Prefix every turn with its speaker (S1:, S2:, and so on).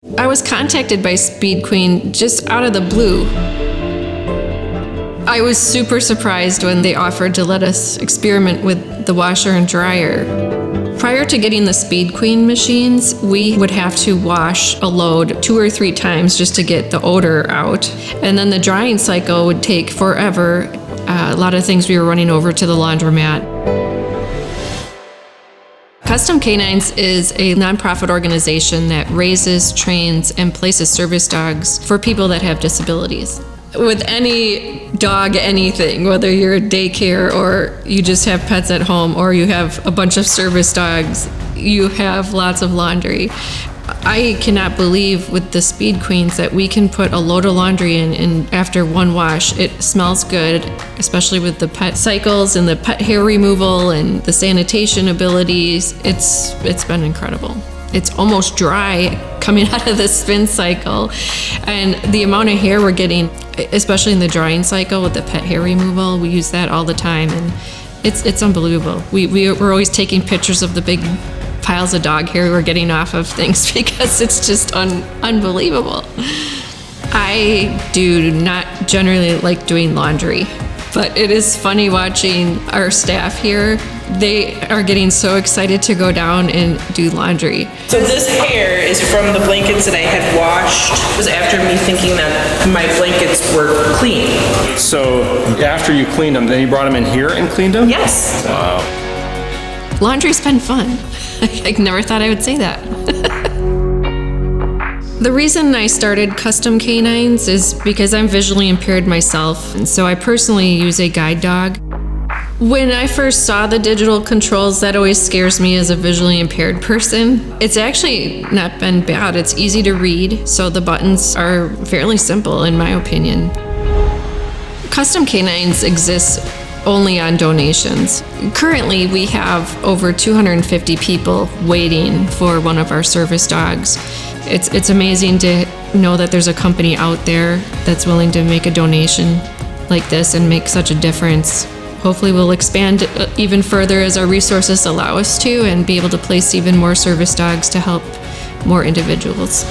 S1: I was contacted by Speed Queen just out of the blue. I was super surprised when they offered to let us experiment with the washer and dryer. Prior to getting the Speed Queen machines, we would have to wash a load 2 or 3 times just to get the odor out. And then the drying cycle would take forever. A lot of things we were running over to the laundromat. Custom Canines is a nonprofit organization that raises, trains, and places service dogs for people that have disabilities. With any dog, anything, whether you're a daycare or you just have pets at home or you have a bunch of service dogs, you have lots of laundry. I cannot believe with the Speed Queens that we can put a load of laundry in and after one wash, it smells good, especially with the pet cycles and the pet hair removal and the sanitation abilities. It's been incredible. It's almost dry coming out of the spin cycle. And the amount of hair we're getting, especially in the drying cycle with the pet hair removal, we use that all the time. And it's unbelievable. We're always taking pictures of the big piles of dog hair we're getting off of things because it's just unbelievable. I do not generally like doing laundry, but it is funny watching our staff here. They are getting so excited to go down and do laundry.
S2: So this hair is from the blankets that I had washed. It was after me thinking that my blankets were clean.
S3: So after you cleaned them, then you brought them in here and cleaned them?
S2: Yes.
S3: Wow.
S1: Laundry's been fun. I never thought I would say that. The reason I started Custom Canines is because I'm visually impaired myself, and so I personally use a guide dog. When I first saw the digital controls, that always scares me as a visually impaired person. It's actually not been bad. It's easy to read, so the buttons are fairly simple in my opinion. Custom Canines exists only on donations. Currently, we have over 250 people waiting for one of our service dogs. It's amazing to know that there's a company out there that's willing to make a donation like this and make such a difference. Hopefully we'll expand even further as our resources allow us to and be able to place even more service dogs to help more individuals.